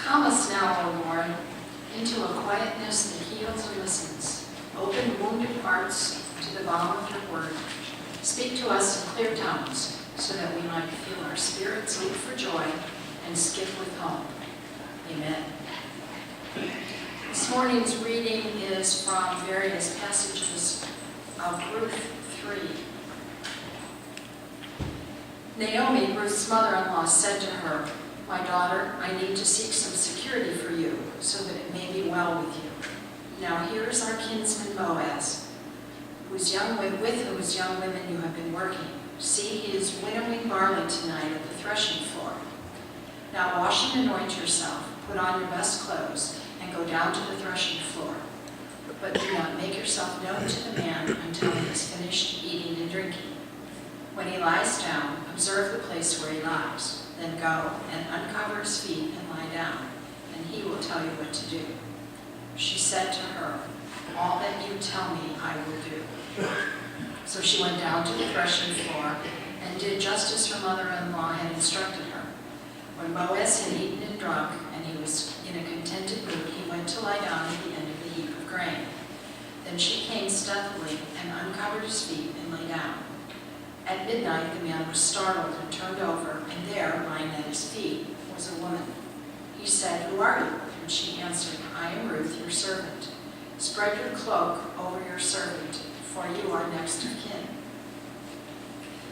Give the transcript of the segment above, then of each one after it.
Calm us now, O Lord, into a quietness that heals and listens. Open wounded hearts to the balm of your word. Speak to us in clear tones, so that we might feel our spirits leap for joy and skip with hope. Amen. This morning's reading is from various passages of Ruth 3. Naomi, Ruth's mother-in-law, said to her, "My daughter, I need to seek some security for you, so that it may be well with you. Now here is our kinsman Boaz, with whose young women you have been working. See, he is winnowing barley tonight at the threshing floor. Now wash and anoint yourself, put on your best clothes, and go down to the threshing floor. But do not make yourself known to the man until he has finished eating and drinking. When he lies down, observe the place where he lies. Then go and uncover his feet and lie down, and he will tell you what to do." She said to her, "All that you tell me I will do." So she went down to the threshing floor and did just as her mother-in-law had instructed her. When Boaz had eaten and drunk, and he was in a contented mood, he went to lie down at the end of the heap of grain. Then she came stealthily and uncovered his feet and lay down. At midnight the man was startled and turned over, and there, lying at his feet, was a woman. He said, "Who are you?" And she answered, "I am Ruth, your servant. Spread your cloak over your servant, for you are next of kin."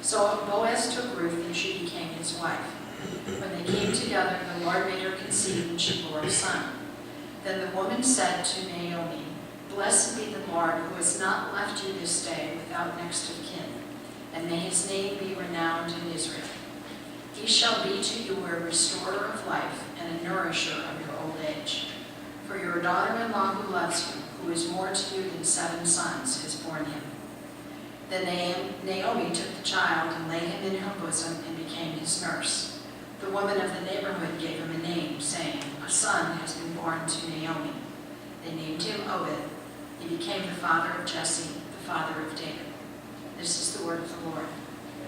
So Boaz took Ruth, and she became his wife. When they came together, the Lord made her conceive, and she bore a son. Then the woman said to Naomi, "Blessed be the Lord, who has not left you this day without next of kin, and may his name be renowned in Israel. He shall be to you a restorer of life and a nourisher of your old age. For your daughter-in-law who loves you, who is more to you than 7 sons, has borne him." Then Naomi took the child and laid him in her bosom and became his nurse. The woman of the neighborhood gave him a name, saying, "A son has been born to Naomi." They named him Obed. He became the father of Jesse, the father of David. This is the word of the Lord.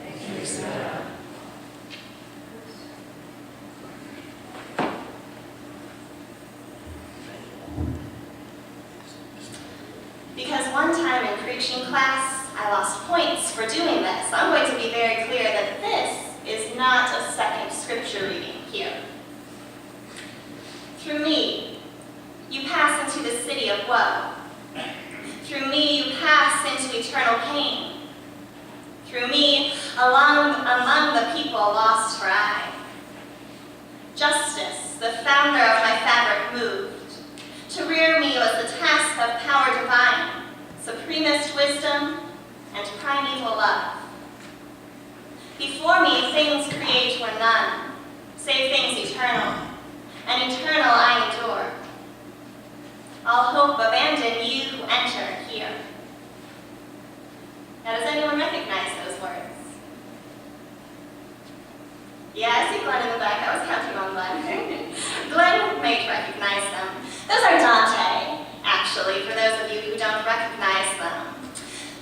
Thanks be to God. Because one time in preaching class, I lost points for doing this. I'm going to be very clear that this is not a second scripture reading here. Through me, you pass into the city of woe. Through me, you pass into eternal pain. Through me, among the people lost for aye. Justice, the founder of my fabric, moved. To rear me was the task of power divine, supremest wisdom, and primeval love. Before me, things create were none, save things eternal, and eternal I endure. All hope abandon, you who enter here. Now, does anyone recognize those words? Yeah, I see Glenn in the back. I was counting on Glenn. Glenn may recognize them. Those are Dante, actually, for those of you who don't recognize them.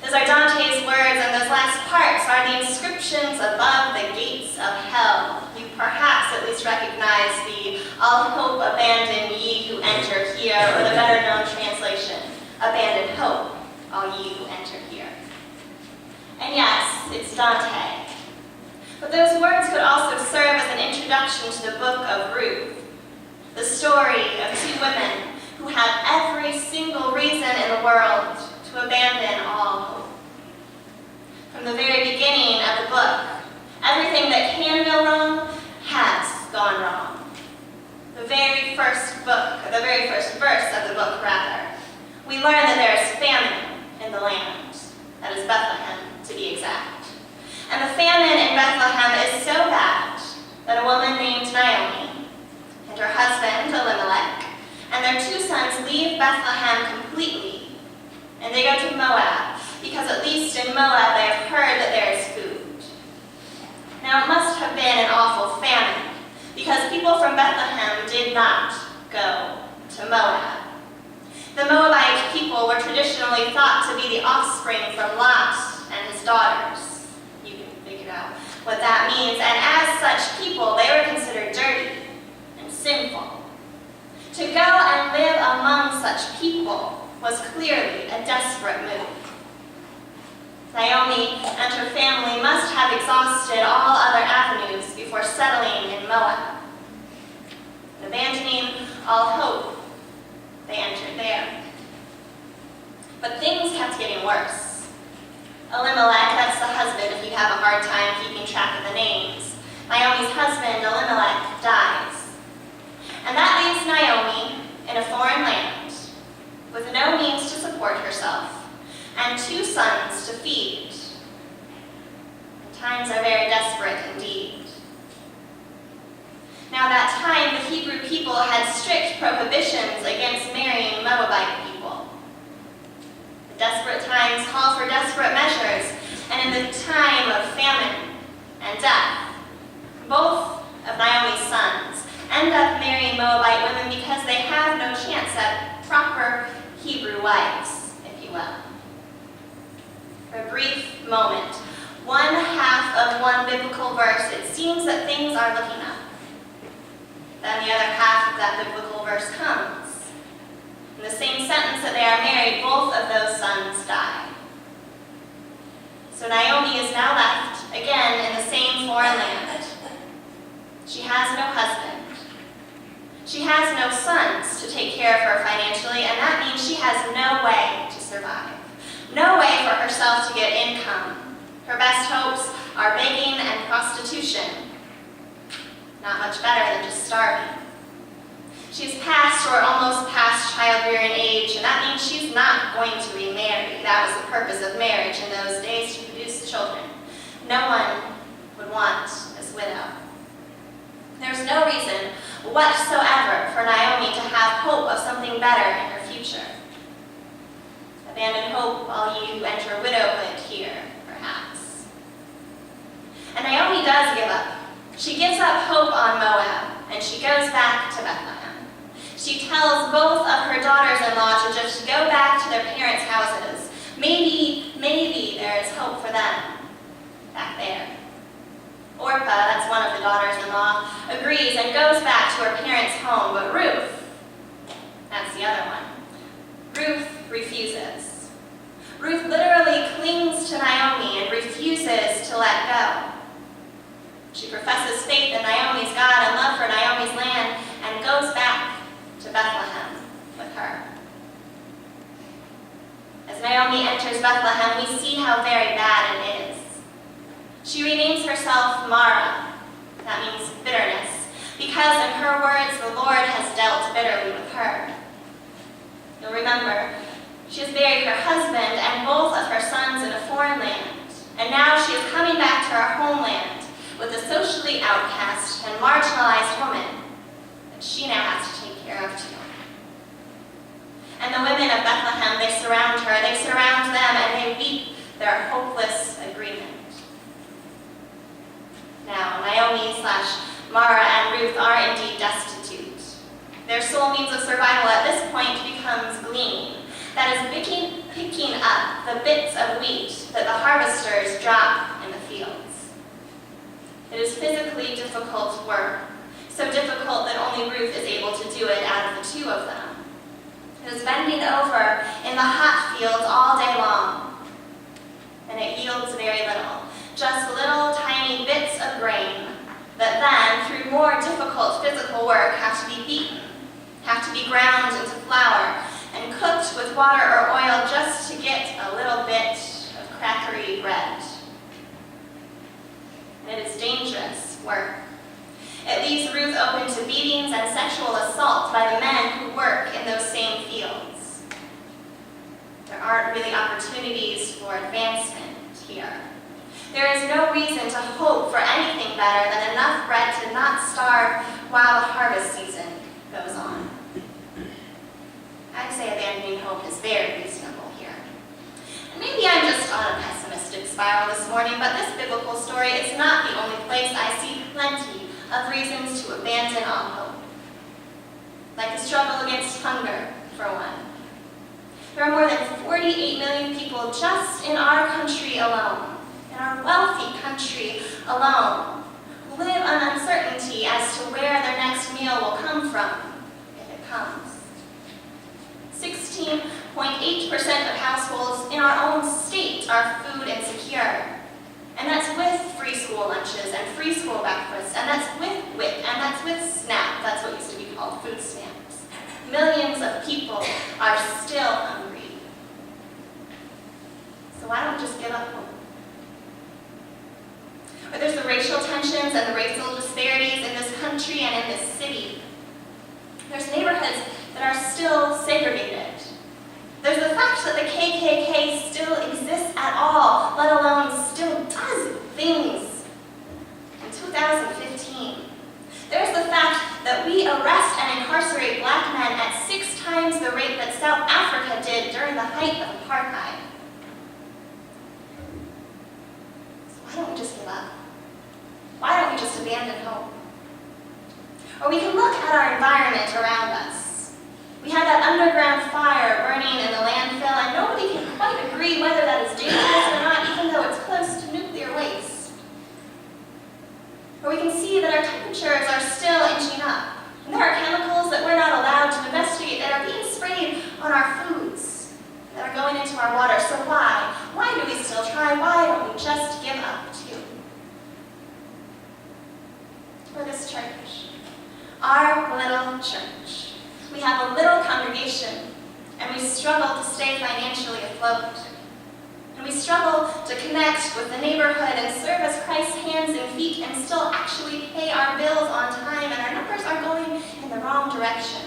Those are Dante's words, and those last parts are the inscriptions above the gates of hell. You perhaps at least recognize the "All hope abandon ye who enter here," or the better known translation, "Abandon hope, all ye who enter here." And yes, it's Dante. But those words could also serve as an introduction to the book of Ruth, the story of 2 women who had every single reason in the world to abandon all hope. From the very beginning of the book, everything that can go wrong has gone wrong. The very first verse of the book, we learn that there is famine in the land. That is Bethlehem, to be exact. And the famine in Bethlehem is so bad that a woman named Naomi and her husband, Elimelech, and their 2 sons leave Bethlehem completely, and they go to Moab, because at least in Moab they have heard that there is food. Now, it must have been an awful famine, because people from Bethlehem did not go to Moab. The Moabite people were traditionally thought to be the offspring from Lot and his daughters. You can figure out what that means. And as such people, they were considered dirty and sinful. such people was clearly a desperate move. Naomi and her family must have exhausted all other avenues before settling in Moab. Abandoning all hope, they entered there. But things kept getting worse. Elimelech, that's the husband if you have a hard time keeping track of the names. Naomi's husband, Elimelech, dies. And that leaves Naomi in a foreign land with no means to support herself and 2 sons to feed. The times are very desperate indeed. Now that time, the Hebrew people had strict prohibitions against marrying Moabite people. The desperate times call for desperate measures, and in the time of famine and death, both of Naomi's sons end up marrying Moabite women because they have no chance at proper Hebrew wives, if you will. For a brief moment, 1/2 of one biblical verse, it seems that things are looking up. Then the other half of that biblical verse comes. In the same sentence that they are married, both of those sons die. So Naomi is now left, again, in the same foreign land. She has no husband. She has no sons to take care of her financially, and that means she has no way to survive. No way for herself to get income. Her best hopes are begging and prostitution. Not much better than just starving. She's past or almost past childbearing age, and that means she's not going to remarry. That was the purpose of marriage in those days, to produce children. No one would want this widow. There's no reason whatsoever for Naomi to have hope of something better in her future. Abandon hope while you enter widowhood here, perhaps. And Naomi does give up. She gives up hope on Moab, and she goes back to Bethlehem. She tells both of her daughters-in-law to just go back to their parents' houses. Maybe there is hope for them back there. Orpah, that's one of the daughters-in-law, agrees and goes back to her parents' home, but Ruth, that's the other one, Ruth refuses. Ruth literally clings to Naomi and refuses to let go. She professes faith in Naomi's God and love for Naomi's land and goes back to Bethlehem with her. As Naomi enters Bethlehem, we see how very bad it is. She renames herself Mara, that means bitterness, because in her words, the Lord has dealt bitterly with her. You'll remember, she has buried her husband and both of her sons in a foreign land, and now she is coming back to her homeland with a socially outcast and marginalized woman that she now has to take care of too. And the women of Bethlehem, they surround her, they surround them, and they weep their hopeless agreement. Now, Naomi/Mara and Ruth are indeed destitute. Their sole means of survival at this point becomes gleaning. That is picking up the bits of wheat that the harvesters drop in the fields. It is physically difficult work, so difficult that only Ruth is able to do it out of the 2 of them. It is bending over in the hot fields all day long, and it yields very little, just little tiny bits of grain that then, through more difficult physical work, have to be beaten, have to be ground into flour, and cooked with water or oil just to get a little bit of crackery bread. It is dangerous work. It leaves Ruth open to beatings and sexual assault by the men who work in those same fields. There aren't really opportunities for advancement here. There is no reason to hope for anything better than enough bread to not starve while the harvest season goes on. I'd say abandoning hope is very reasonable here. And maybe I'm just on a pessimistic spiral this morning, but this biblical story is not the only place I see plenty of reasons to abandon all hope. Like the struggle against hunger, for one. There are more than 48 million people just in our country alone, in our wealthy country alone, who live on uncertainty as to where their next meal will come from, if it comes. 6 8% of households in our own state are food insecure. And that's with free school lunches and free school breakfasts, and that's with WIC, and that's with SNAP. That's what used to be called food stamps. Millions of people are still hungry. So why don't we just give up hope? Or there's the racial tensions and the racial disparities in this country and in this city. There's neighborhoods that are still segregated. There's the fact that the KKK still exists at all, let alone still does things in 2015. There's the fact that we arrest and incarcerate black men at 6 times the rate that South Africa did during the height of apartheid. So why don't we just give up? Why don't we just abandon hope? Or we can look at our environment around us. We have that underground fire burning in the landfill, and nobody can quite agree whether that is dangerous or not, even though it's close to nuclear waste. Or we can see that our temperatures are still inching up, and there are chemicals that we're not allowed to investigate that are being sprayed on our foods, that are going into our water. So why? Why do we still try? Why don't we just give up too? For this church, our little church. We have a little congregation, and we struggle to stay financially afloat. And we struggle to connect with the neighborhood and serve as Christ's hands and feet and still actually pay our bills on time, and our numbers are going in the wrong direction.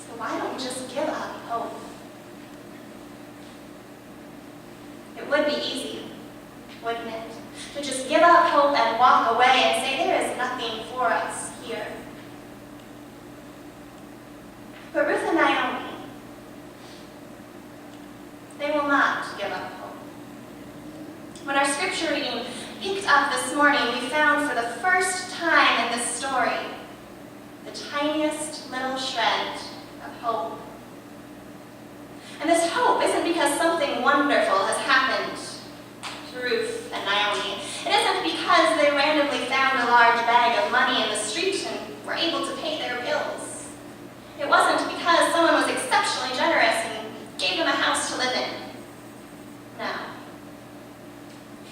So why don't we just give up hope? It would be easy, wouldn't it? To just give up hope and walk away and say there is nothing for us here. But Ruth and Naomi, they will not give up hope. When our scripture reading picked up this morning, we found for the first time in this story the tiniest little shred of hope. And this hope isn't because something wonderful has happened to Ruth and Naomi. It isn't because they randomly found a large bag of money in the street and were able to pay their bills. It wasn't because someone was exceptionally generous and gave them a house to live in. No.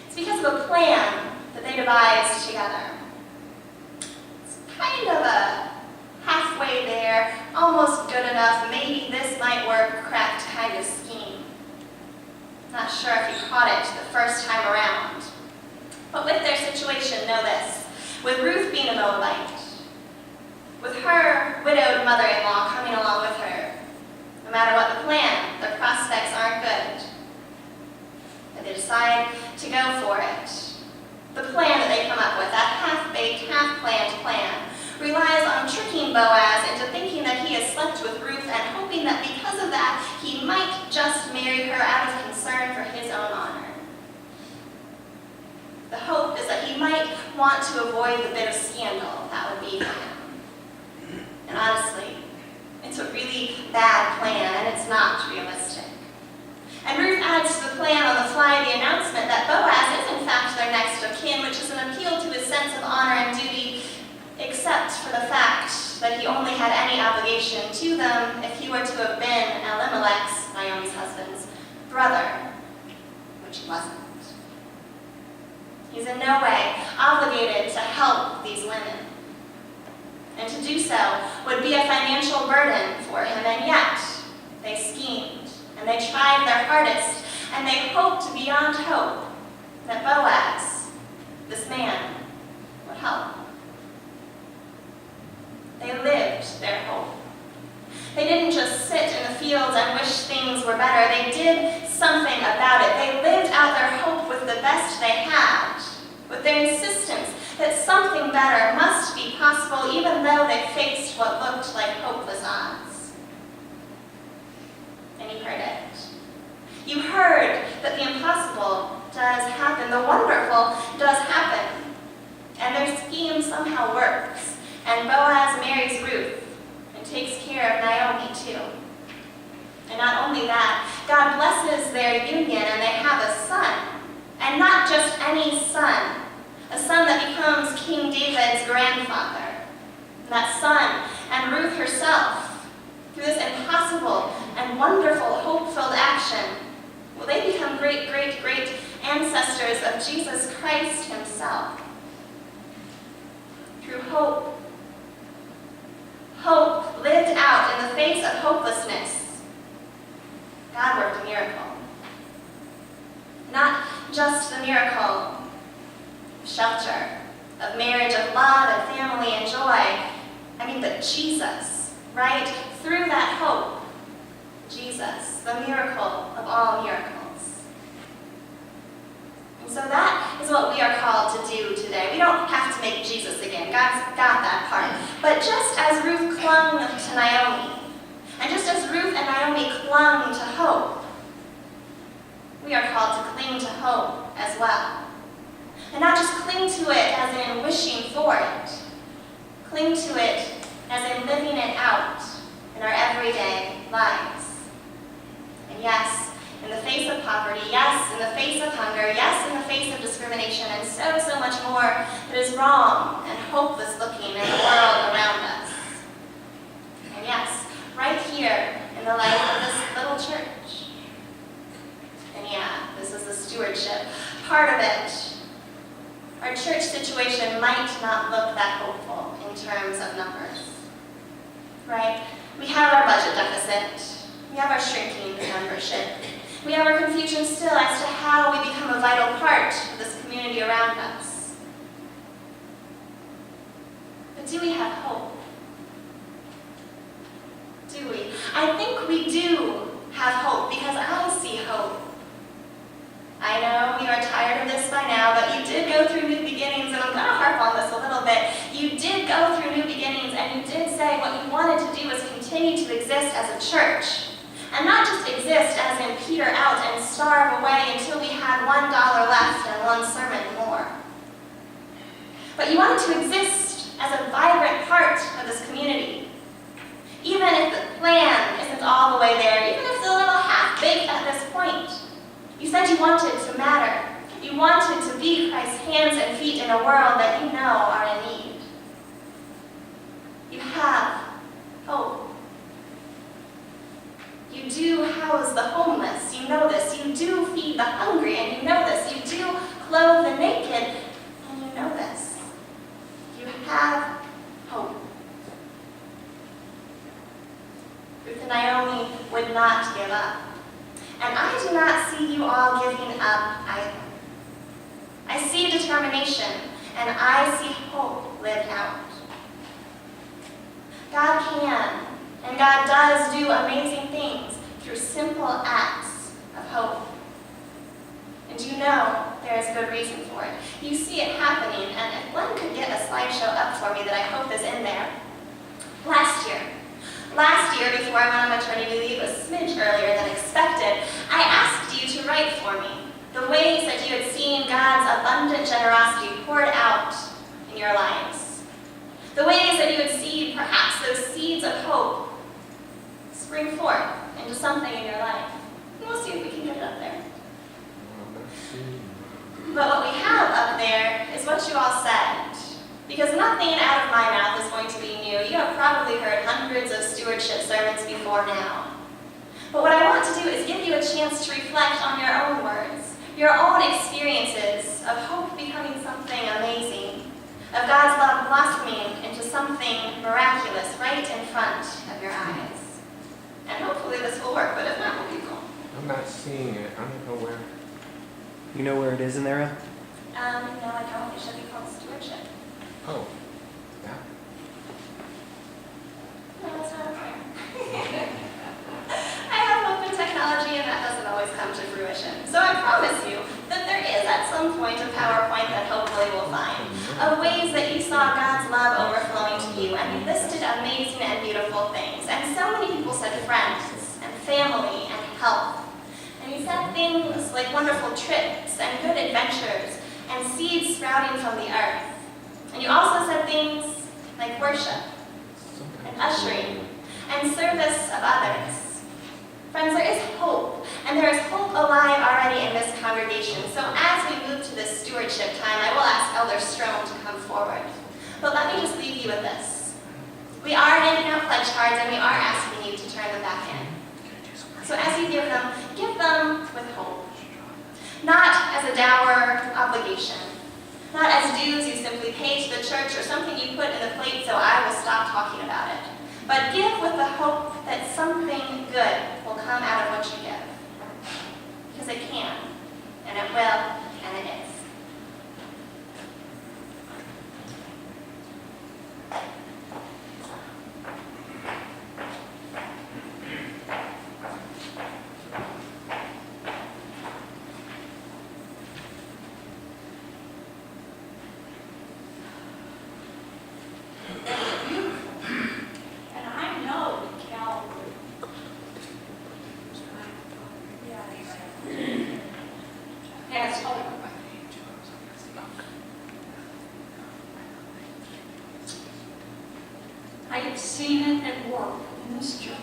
It's because of a plan that they devised together. It's kind of a halfway there, almost good enough, maybe this might work, cracked kind of scheme. Not sure if you caught it the first time around. But with their situation, know this. With Ruth being a Moabite, with her widowed mother-in-law coming along with her, no matter what the plan, the prospects aren't good. But they decide to go for it. The plan that they come up with, that half-baked, half-planned plan, relies on tricking Boaz into thinking that he has slept with Ruth and hoping that because of that, he might just marry her out of concern for his own honor. The hope is that he might want to avoid the bit of scandal that would be for him. And honestly, it's a really bad plan, and it's not realistic. And Ruth adds to the plan on the fly the announcement that Boaz is in fact their next of kin, which is an appeal to his sense of honor and duty, except for the fact that he only had any obligation to them if he were to have been Elimelech's, Naomi's husband's, brother, which he wasn't. He's in no way obligated to help these women. And to do so would be a financial burden for him, and yet they schemed, and they tried their hardest, and they hoped beyond hope that Boaz, this man, would help. They lived their hope. They didn't just sit in the fields and wish things were better. They did something about it. They lived out their hope with the best they had, with their insistence that something better must be possible even though they faced what looked like hopeless odds. And you heard it. You heard that the impossible does happen, the wonderful does happen, and their scheme somehow works, and Boaz marries Ruth and takes care of Naomi too. And not only that, God blesses their union and they have a son, and not just any son, a son that becomes King David's grandfather. And that son and Ruth herself, through this impossible possible and wonderful, hope-filled action, will they become great, great, great ancestors of Jesus Christ himself. Through hope, hope lived out in the face of hopelessness, God worked a miracle. Not just the miracle of shelter, of marriage, of love, and family, and joy. But Jesus, right? Through that hope, Jesus, the miracle of all miracles. And so that is what we are called to do today. We don't have to make Jesus again. God's got that part. But just as Ruth clung to Naomi, and just as Ruth and Naomi clung to hope, we are called to cling to hope as well. And not just cling to it as in wishing for it. Cling to it as in living it out in our everyday lives. And yes, in the face of poverty, yes, in the face of hunger, yes, in the face of discrimination, and so, so much more that is wrong and hopeless looking in the world around us. And yes, right here in the life of this little church. And yeah, this is the stewardship part of it. Our church situation might not look that hopeful in terms of numbers, right? We have our budget deficit. We have our shrinking membership. We have our confusion still as to how we become a vital part of this community around us. But do we have hope? Do we? I think we do have hope because I see hope. I know you are tired of this by now, but you did go through new beginnings, and I'm going to harp on this a little bit. You did go through new beginnings, and you did say what you wanted to do was continue to exist as a church. And not just exist as in peter out and starve away until we had $1 left and one sermon more. But you wanted to exist as a vibrant part of this community. Even if the plan isn't all the way there, even if it's a little half-baked at this point. You said you wanted to matter. You wanted to be Christ's hands and feet in a world that you know are in need. You have hope. You do house the homeless. You know this. You do feed the hungry, and you know this. You do clothe the naked, and you know this. You have hope. Ruth and Naomi would not give up. And I do not see you all giving up either. I see determination, and I see hope lived out. God can, and God does do amazing things through simple acts of hope. And you know there is good reason for it. You see it happening, and if one could get a slideshow up for me that I hope is in there. Last year, before I went on maternity leave, a smidge earlier than expected, I asked you to write for me the ways that you had seen God's abundant generosity poured out in your lives. The ways that you had seen perhaps those seeds of hope spring forth into something in your life. And we'll see if we can get it up there. But what we have up there is what you all said. Because nothing out of my mouth is going to be new. You have probably heard hundreds of stewardship sermons before now. But what I want to do is give you a chance to reflect on your own words, your own experiences of hope becoming something amazing, of God's love blossoming into something miraculous right in front of your eyes. And hopefully this will work, but if not, we'll keep going. I'm not seeing it. I don't know where. You know where it is in there? No, I don't. It should be called stewardship. Oh, yeah. No, it's not there. I have hope in technology, and that doesn't always come to fruition. So I promise you that there is at some point a PowerPoint that hopefully we'll find of ways that you saw God's love overflowing to you, and you listed amazing and beautiful things. And so many people said friends and family and health. And you said things like wonderful trips and good adventures and seeds sprouting from the earth. And you also said things like worship and ushering and service of others. Friends, there is hope, and there is hope alive already in this congregation. So as we move to this stewardship time, I will ask Elder Strome to come forward. But let me just leave you with this. We are handing out pledge cards, and we are asking you to turn them back in. So as you give them with hope. Not as a dour obligation. Not as dues you simply pay to the church or something you put in the plate so I will stop talking about it. But give with the hope that something good will come out of what you give. Because it can, and it will, and it is. And I know that Calvary. Has hope. I have seen it at work in this church.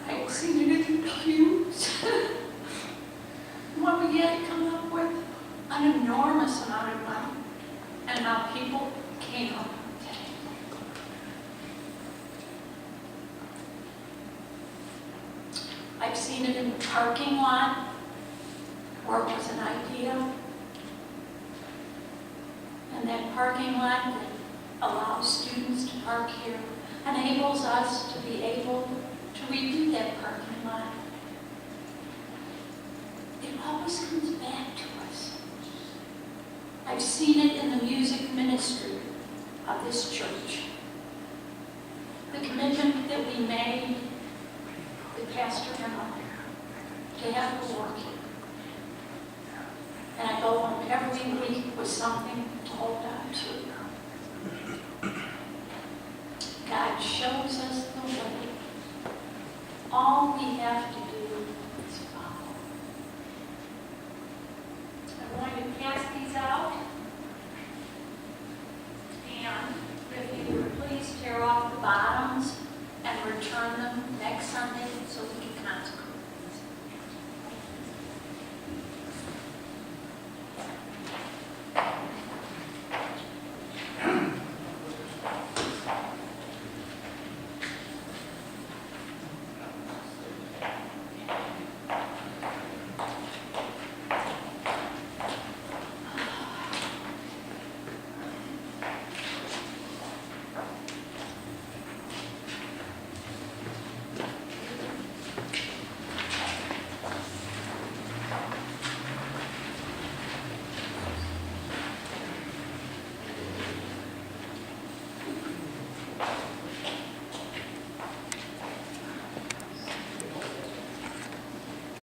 I have seen it in the pews. When we had to come up with an enormous amount of money, and how people came up. I've seen it in the parking lot, where it was an idea. And that parking lot that allows students to park here enables us to be able to redo that parking lot. It always comes back to us. I've seen it in the music ministry of this church. The commitment that we made with Pastor and I to have her work here. And I go home every week with something to hold on to.